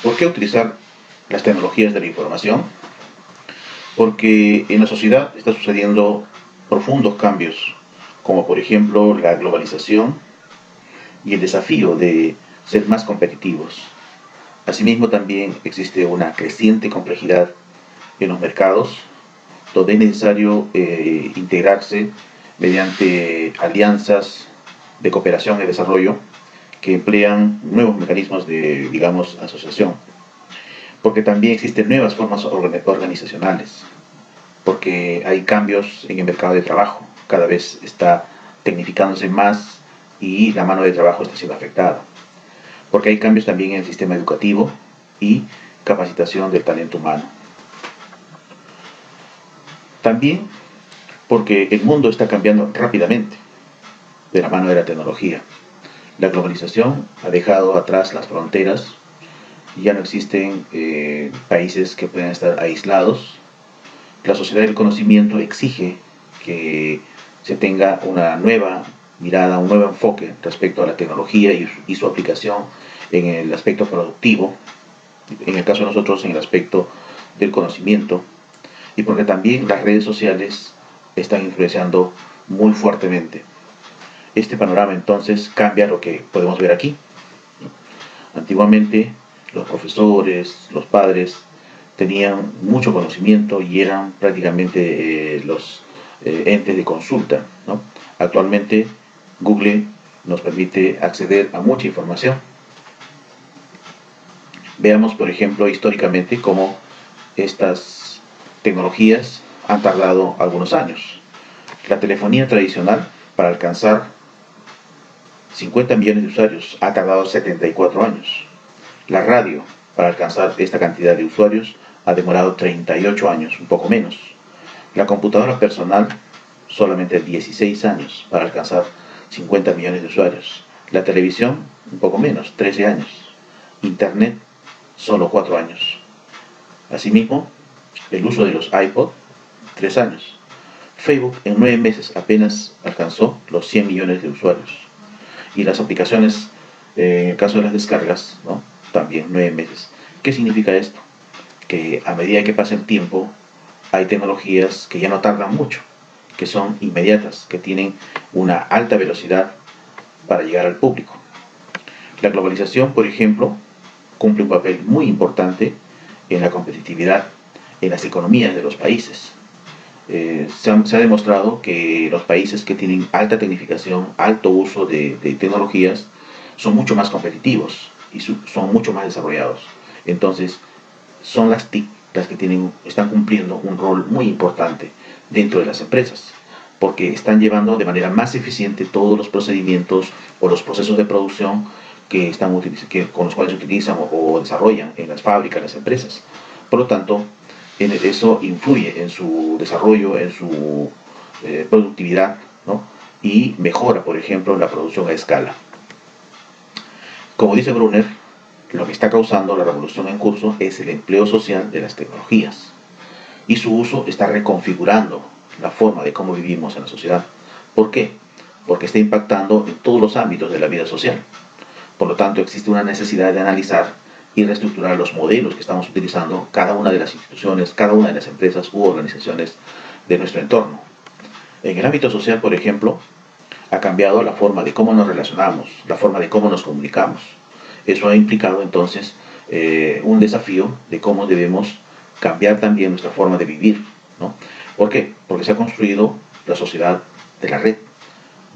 ¿Por qué utilizar las tecnologías de la información? Porque en la sociedad está sucediendo profundos cambios, como por ejemplo la globalización y el desafío de ser más competitivos. Asimismo, también existe una creciente complejidad en los mercados, donde es necesario integrarse mediante alianzas de cooperación y desarrollo que emplean nuevos mecanismos de, digamos, asociación. Porque también existen nuevas formas organizacionales, porque hay cambios en el mercado de trabajo, cada vez está tecnificándose más y la mano de trabajo está siendo afectada, porque hay cambios también en el sistema educativo y capacitación del talento humano. También porque el mundo está cambiando rápidamente de la mano de la tecnología. La globalización ha dejado atrás las fronteras, ya no existen países que puedan estar aislados. La sociedad del conocimiento exige que se tenga una nueva mirada, un nuevo enfoque respecto a la tecnología y su aplicación en el aspecto productivo, en el caso de nosotros en el aspecto del conocimiento, y porque también las redes sociales están influenciando muy fuertemente. Este panorama entonces cambia lo que podemos ver aquí. Antiguamente los profesores, los padres tenían mucho conocimiento y eran prácticamente los entes de consulta, ¿no? Actualmente Google nos permite acceder a mucha información. Veamos, por ejemplo, históricamente cómo estas tecnologías han tardado algunos años. La telefonía tradicional, para alcanzar 50 millones de usuarios, ha tardado 74 años. La radio, para alcanzar esta cantidad de usuarios, ha demorado 38 años, un poco menos. La computadora personal, solamente 16 años para alcanzar 50 millones de usuarios. La televisión, un poco menos, 13 años. Internet, solo 4 años. Asimismo, el uso de los iPod, 3 años. Facebook en 9 meses apenas alcanzó los 100 millones de usuarios. Y las aplicaciones, en el caso de las descargas, ¿no? También 9 meses. ¿Qué significa esto? Que a medida que pasa el tiempo, hay tecnologías que ya no tardan mucho, que son inmediatas, que tienen una alta velocidad para llegar al público. La globalización, por ejemplo, cumple un papel muy importante en la competitividad, en las economías de los países. Se ha demostrado que los países que tienen alta tecnificación, alto uso de tecnologías, son mucho más competitivos y son mucho más desarrollados. Entonces, son las TIC las que están cumpliendo un rol muy importante dentro de las empresas, porque están llevando de manera más eficiente todos los procedimientos o los procesos de producción con los cuales se utilizan o desarrollan en las fábricas, las empresas. Por lo tanto, eso influye en su desarrollo, en su productividad, ¿no? Y mejora, por ejemplo, la producción a escala. Como dice Brunner, lo que está causando la revolución en curso es el empleo social de las tecnologías, y su uso está reconfigurando la forma de cómo vivimos en la sociedad. ¿Por qué? Porque está impactando en todos los ámbitos de la vida social. Por lo tanto, existe una necesidad de analizar y reestructurar los modelos que estamos utilizando cada una de las instituciones, cada una de las empresas u organizaciones de nuestro entorno. En el ámbito social, por ejemplo, ha cambiado la forma de cómo nos relacionamos, la forma de cómo nos comunicamos. Eso ha implicado entonces un desafío de cómo debemos cambiar también nuestra forma de vivir, ¿no? ¿Por qué? Porque se ha construido la sociedad de la red.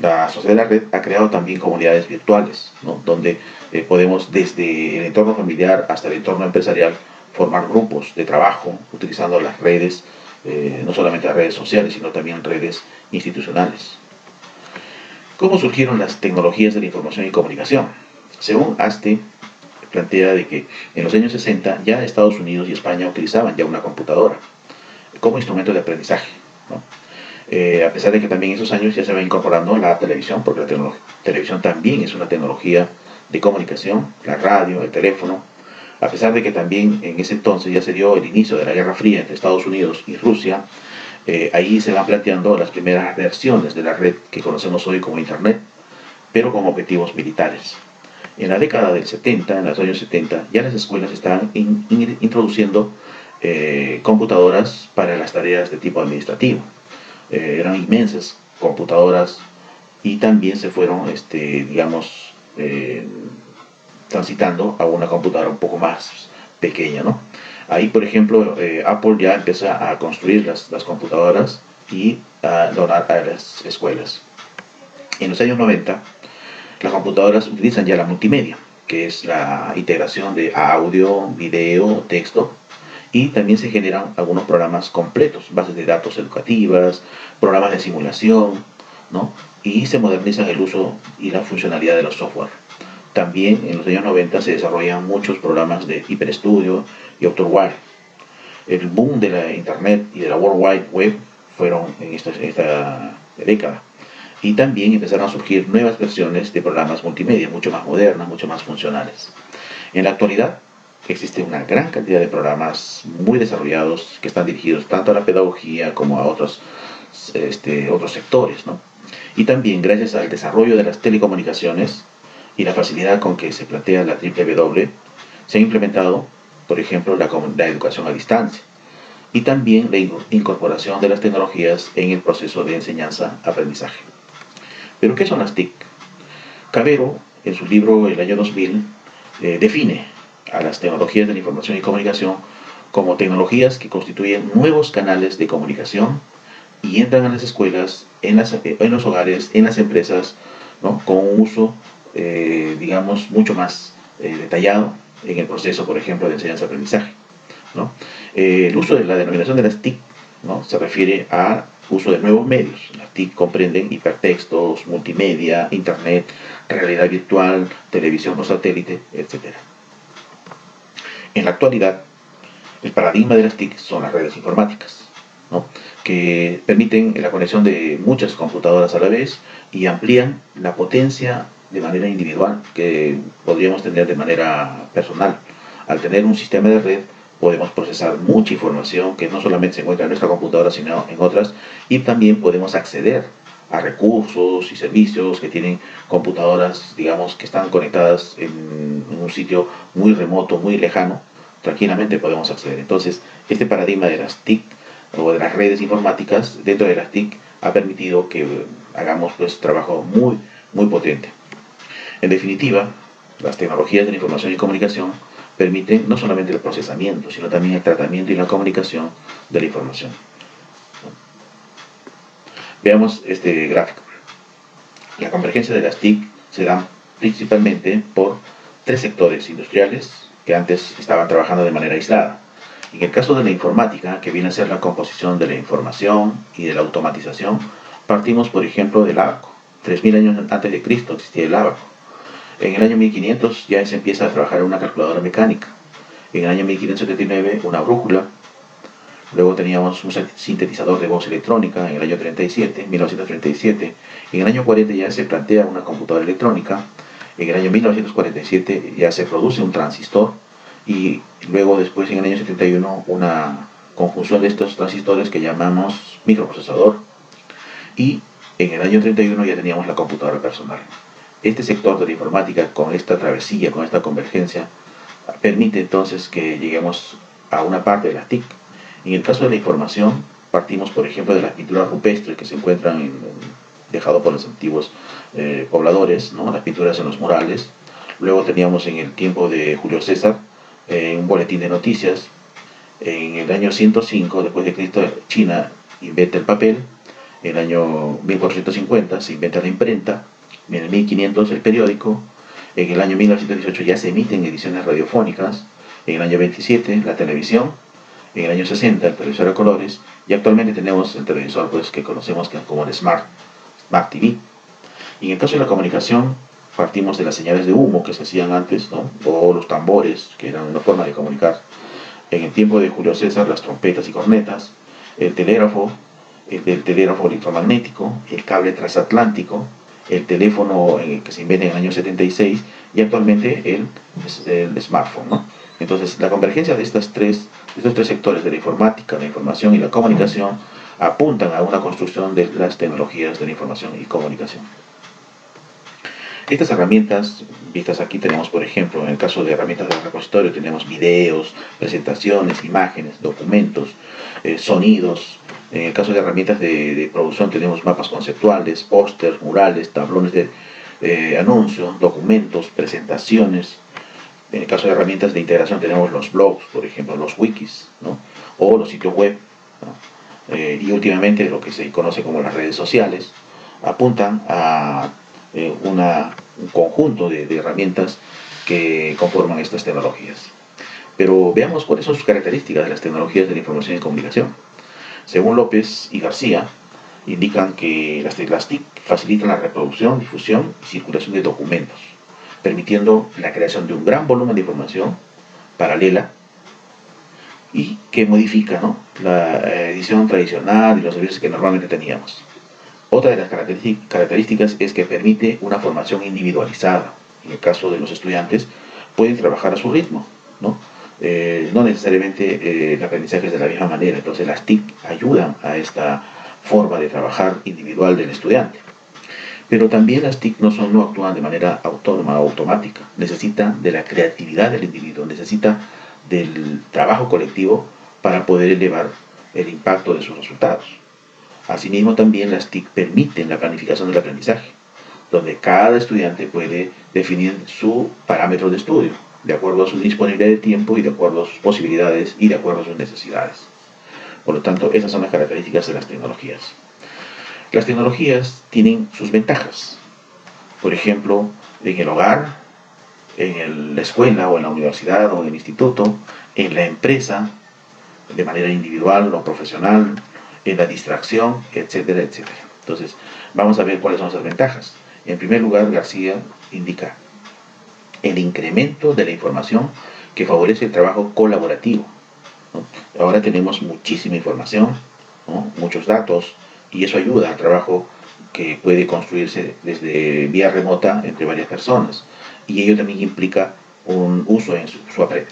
La sociedad de la red ha creado también comunidades virtuales, ¿no? Donde podemos desde el entorno familiar hasta el entorno empresarial formar grupos de trabajo utilizando las redes, no solamente las redes sociales, sino también redes institucionales. ¿Cómo surgieron las tecnologías de la información y comunicación? Según Aste, plantea de que en los años 60 ya Estados Unidos y España utilizaban ya una computadora como instrumento de aprendizaje, ¿no? A pesar de que también en esos años ya se va incorporando la televisión, porque la televisión también es una tecnología de comunicación, la radio, el teléfono, a pesar de que también en ese entonces ya se dio el inicio de la Guerra Fría entre Estados Unidos y Rusia. Ahí se van planteando las primeras versiones de la red que conocemos hoy como Internet, pero con objetivos militares. En la década del 70, en los años 70, ya las escuelas estaban introduciendo computadoras para las tareas de tipo administrativo. Eran inmensas computadoras y también se fueron, digamos, transitando a una computadora un poco más pequeña, ¿no? Ahí, por ejemplo, Apple ya empieza a construir las computadoras y a donar a las escuelas. En los años 90, las computadoras utilizan ya la multimedia, que es la integración de audio, video, texto, y también se generan algunos programas completos, bases de datos educativas, programas de simulación, ¿no? Y se modernizan el uso y la funcionalidad de los software. También en los años 90 se desarrollan muchos programas de HyperStudio y AutoWire. El boom de la Internet y de la World Wide Web fueron en esta década. Y también empezaron a surgir nuevas versiones de programas multimedia, mucho más modernas, mucho más funcionales. En la actualidad existe una gran cantidad de programas muy desarrollados que están dirigidos tanto a la pedagogía como a otros sectores, ¿no? Y también gracias al desarrollo de las telecomunicaciones y la facilidad con que se plantea la WW, se ha implementado, por ejemplo, la educación a distancia y también la incorporación de las tecnologías en el proceso de enseñanza-aprendizaje. ¿Pero qué son las TIC? Cavero, en su libro El año 2000, define a las tecnologías de la información y comunicación como tecnologías que constituyen nuevos canales de comunicación y entran a las escuelas, en los hogares, en las empresas, ¿no? Con un uso, digamos, mucho más detallado en el proceso, por ejemplo, de enseñanza-aprendizaje, ¿no? El uso de la denominación de las TIC, ¿no? Se refiere a uso de nuevos medios. Las TIC comprenden hipertextos, multimedia, internet, realidad virtual, televisión por satélite, etc. En la actualidad, el paradigma de las TIC son las redes informáticas, ¿no? Que permiten la conexión de muchas computadoras a la vez y amplían la potencia de manera individual que podríamos tener de manera personal. Al tener un sistema de red, podemos procesar mucha información que no solamente se encuentra en nuestra computadora, sino en otras, y también podemos acceder a recursos y servicios que tienen computadoras, digamos, que están conectadas en un sitio muy remoto, muy lejano. Tranquilamente podemos acceder. Entonces, este paradigma de las TIC o de las redes informáticas dentro de las TIC ha permitido que hagamos pues trabajo muy, muy potente. En definitiva, las tecnologías de la información y comunicación permiten no solamente el procesamiento, sino también el tratamiento y la comunicación de la información. Veamos este gráfico. La convergencia de las TIC se da principalmente por tres sectores industriales que antes estaban trabajando de manera aislada. En el caso de la informática, que viene a ser la composición de la información y de la automatización, partimos, por ejemplo, del ábaco. 3000 años antes de Cristo existía el ábaco. En el año 1500 ya se empieza a trabajar en una calculadora mecánica. En el año 1579 una brújula. Luego teníamos un sintetizador de voz electrónica en el año 1937. En el año 40 ya se plantea una computadora electrónica. En el año 1947 ya se produce un transistor. Y luego después en el año 71 una conjunción de estos transistores que llamamos microprocesador. Y en el año 31 ya teníamos la computadora personal. Este sector de la informática, con esta travesía, con esta convergencia, permite entonces que lleguemos a una parte de las TIC. En el caso de la información, partimos por ejemplo de las pinturas rupestres que se encuentran dejado por los antiguos pobladores, ¿no? Las pinturas en los murales. Luego teníamos en el tiempo de Julio César un boletín de noticias. En el año 105 después de Cristo, China inventa el papel. En el año 1450 se inventa la imprenta. En el 1500 el periódico. En el año 1918 ya se emiten ediciones radiofónicas. En el año 27 la televisión. En el año 60 el televisor a colores. Y actualmente tenemos el televisor pues, que conocemos como el Smart TV. Y en el caso de la comunicación, partimos de las señales de humo que se hacían antes, ¿no? O los tambores, que eran una forma de comunicar. En el tiempo de Julio César, las trompetas y cornetas, el telégrafo electromagnético, el cable transatlántico, el teléfono que se inventa en el año 76 y actualmente el smartphone, ¿no? Entonces, la convergencia de estos tres sectores de la informática, la información y la comunicación apuntan a una construcción de las tecnologías de la información y comunicación. Estas herramientas, vistas aquí, tenemos, por ejemplo, en el caso de herramientas del repositorio, tenemos videos, presentaciones, imágenes, documentos, sonidos. En el caso de herramientas de producción tenemos mapas conceptuales, pósters, murales, tablones de anuncios, documentos, presentaciones. En el caso de herramientas de integración tenemos los blogs, por ejemplo, los wikis, ¿no? O los sitios web, ¿no? Y últimamente lo que se conoce como las redes sociales apuntan a un conjunto de herramientas que conforman estas tecnologías. Pero veamos cuáles son sus características de las tecnologías de la información y comunicación. Según López y García, indican que las TIC facilitan la reproducción, difusión y circulación de documentos, permitiendo la creación de un gran volumen de información paralela y que modifica, ¿no?, la edición tradicional y los servicios que normalmente teníamos. Otra de las características es que permite una formación individualizada. En el caso de los estudiantes, pueden trabajar a su ritmo, ¿no? No necesariamente el aprendizaje es de la misma manera. Entonces las TIC ayudan a esta forma de trabajar individual del estudiante. Pero también las TIC no actúan de manera autónoma o automática. Necesitan de la creatividad del individuo, necesita del trabajo colectivo para poder elevar el impacto de sus resultados. Asimismo, también las TIC permiten la planificación del aprendizaje, donde cada estudiante puede definir su parámetro de estudio, de acuerdo a su disponibilidad de tiempo y de acuerdo a sus posibilidades y de acuerdo a sus necesidades. Por lo tanto, esas son las características de las tecnologías. Las tecnologías tienen sus ventajas. Por ejemplo, en el hogar, en la escuela o en la universidad o en el instituto, en la empresa, de manera individual o profesional, en la distracción, etcétera, etcétera. Entonces, vamos a ver cuáles son esas ventajas. En primer lugar, García indica el incremento de la información que favorece el trabajo colaborativo, ¿no? Ahora tenemos muchísima información, ¿no?, muchos datos, y eso ayuda al trabajo que puede construirse desde vía remota entre varias personas. Y ello también implica un uso en su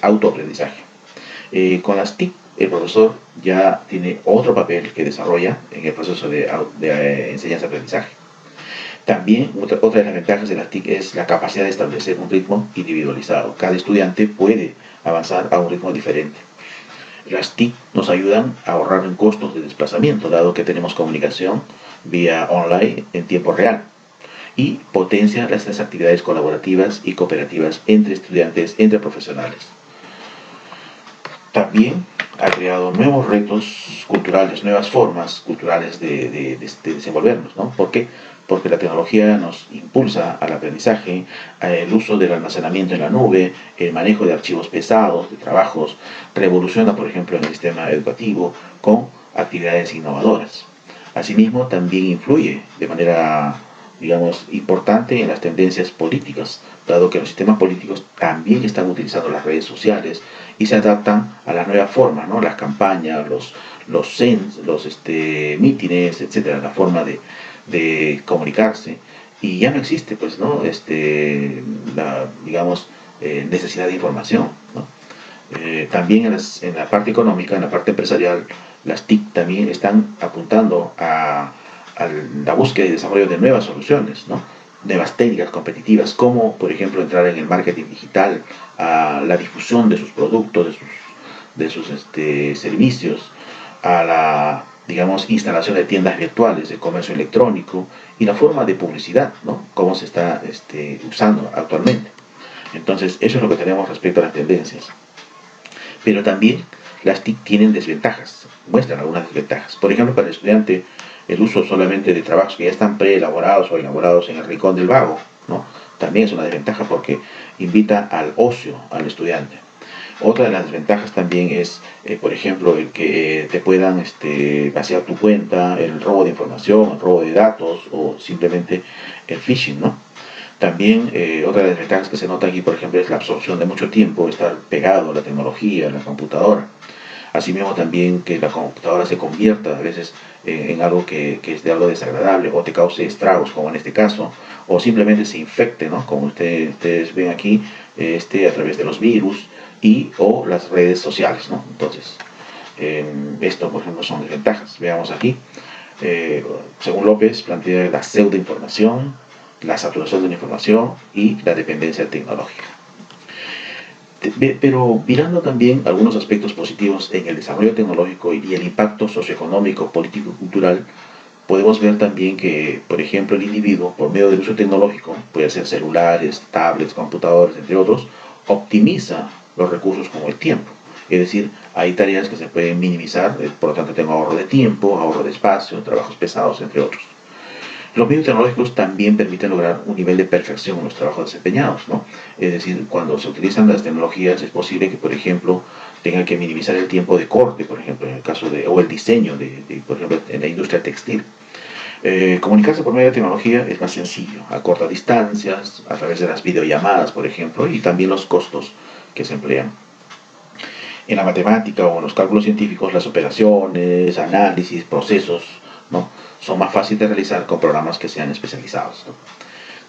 autoaprendizaje. Con las TIC, el profesor ya tiene otro papel que desarrolla en el proceso de enseñanza-aprendizaje. También otra de las ventajas de las TIC es la capacidad de establecer un ritmo individualizado. Cada estudiante puede avanzar a un ritmo diferente. Las TIC nos ayudan a ahorrar en costos de desplazamiento, dado que tenemos comunicación vía online en tiempo real, y potencia las actividades colaborativas y cooperativas entre estudiantes, entre profesionales. También ha creado nuevos retos culturales, nuevas formas culturales de desenvolvernos, ¿no? ¿Por qué? Porque la tecnología nos impulsa al aprendizaje, el uso del almacenamiento en la nube, el manejo de archivos pesados, de trabajos, revoluciona, por ejemplo, en el sistema educativo con actividades innovadoras. Asimismo, también influye de manera, digamos, importante en las tendencias políticas, dado que los sistemas políticos también están utilizando las redes sociales y se adaptan a la nueva forma, ¿no? Las campañas, los mítines, etcétera, la forma de comunicarse, y ya no existe, pues, ¿no?, la, digamos, necesidad de información, ¿no? También en la parte económica, en la parte empresarial, las TIC también están apuntando a la búsqueda y desarrollo de nuevas soluciones, ¿no?, nuevas técnicas competitivas, como por ejemplo entrar en el marketing digital, a la difusión de sus productos, de sus servicios, a la, digamos, instalación de tiendas virtuales, de comercio electrónico y la forma de publicidad, ¿no?, cómo se está usando actualmente. Entonces, eso es lo que tenemos respecto a las tendencias. Pero también las TIC tienen desventajas, muestran algunas desventajas. Por ejemplo, para el estudiante, el uso solamente de trabajos que ya están preelaborados o elaborados en el rincón del vago, ¿no?, también es una desventaja porque invita al ocio al estudiante. Otra de las desventajas también es, por ejemplo, el que te puedan vaciar tu cuenta, el robo de información, el robo de datos o simplemente el phishing, ¿no? También otra de las desventajas que se nota aquí, por ejemplo, es la absorción de mucho tiempo, estar pegado a la tecnología, a la computadora. Asimismo también que la computadora se convierta a veces en algo que es de algo desagradable o te cause estragos, como en este caso, o simplemente se infecte, ¿no?, como ustedes ven aquí, a través de los virus o las redes sociales, ¿no? Entonces, esto, por ejemplo, son desventajas. Veamos aquí. Según López, plantea la pseudoinformación, la saturación de la información y la dependencia tecnológica. Pero mirando también algunos aspectos positivos en el desarrollo tecnológico y el impacto socioeconómico, político y cultural, podemos ver también que, por ejemplo, el individuo, por medio del uso tecnológico, puede ser celulares, tablets, computadores, entre otros, optimiza los recursos como el tiempo. Es decir, hay tareas que se pueden minimizar, por lo tanto tengo ahorro de tiempo, ahorro de espacio, trabajos pesados, entre otros. Los medios tecnológicos también permiten lograr un nivel de perfección en los trabajos desempeñados, ¿no? Es decir, cuando se utilizan las tecnologías es posible que, por ejemplo, tengan que minimizar el tiempo de corte, por ejemplo, en el caso de, o el diseño, por ejemplo, en la industria textil. Comunicarse por medio de tecnología es más sencillo, a cortas distancias, a través de las videollamadas, por ejemplo, y también los costos que se emplean. En la matemática o en los cálculos científicos, las operaciones, análisis, procesos, ¿no?, son más fáciles de realizar con programas que sean especializados, ¿no?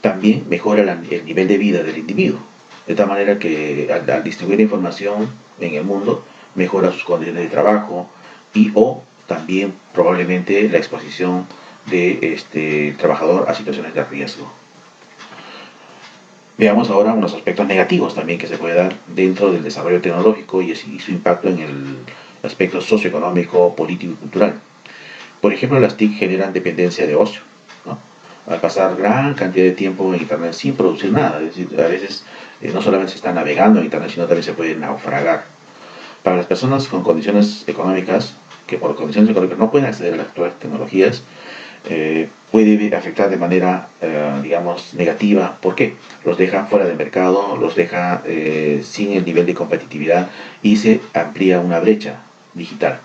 También mejora el nivel de vida del individuo, de tal manera que al distribuir información en el mundo, mejora sus condiciones de trabajo y o también probablemente la exposición de trabajador a situaciones de riesgo. Veamos ahora unos aspectos negativos también que se puede dar dentro del desarrollo tecnológico y su impacto en el aspecto socioeconómico, político y cultural. Por ejemplo, las TIC generan dependencia de ocio, ¿no?, al pasar gran cantidad de tiempo en Internet sin producir nada. Es decir, a veces no solamente se está navegando en Internet, sino también se puede naufragar. Para las personas con condiciones económicas, que por condiciones económicas no pueden acceder a las actuales tecnologías, puede afectar de manera, digamos, negativa. ¿Por qué? Los deja fuera del mercado, los deja sin el nivel de competitividad y se amplía una brecha digital.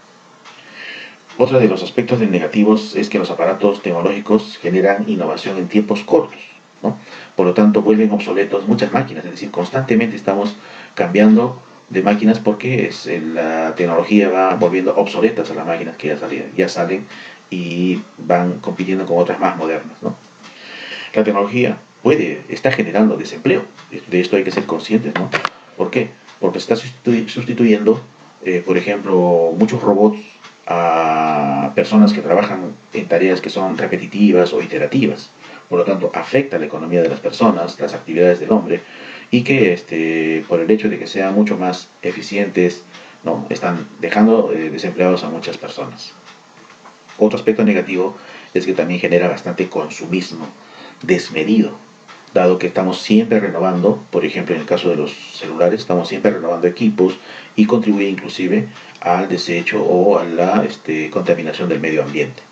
Otro de los aspectos negativos es que los aparatos tecnológicos generan innovación en tiempos cortos, ¿no? Por lo tanto, vuelven obsoletos muchas máquinas, es decir, constantemente estamos cambiando de máquinas porque la tecnología va volviendo obsoletas a las máquinas que ya salen y van compitiendo con otras más modernas, ¿no? La tecnología está generando desempleo, de esto hay que ser conscientes, ¿no? ¿Por qué? Porque está sustituyendo, por ejemplo, muchos robots a personas que trabajan en tareas que son repetitivas o iterativas. Por lo tanto, afecta la economía de las personas, las actividades del hombre, y que por el hecho de que sean mucho más eficientes, ¿no?, están dejando desempleados a muchas personas. Otro aspecto negativo es que también genera bastante consumismo desmedido, dado que estamos siempre renovando. Por ejemplo, en el caso de los celulares, estamos siempre renovando equipos y contribuye inclusive al desecho o a la contaminación del medio ambiente.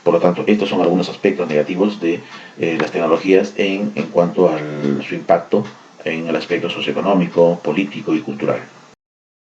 Por lo tanto, estos son algunos aspectos negativos de las tecnologías en cuanto a su impacto en el aspecto socioeconómico, político y cultural.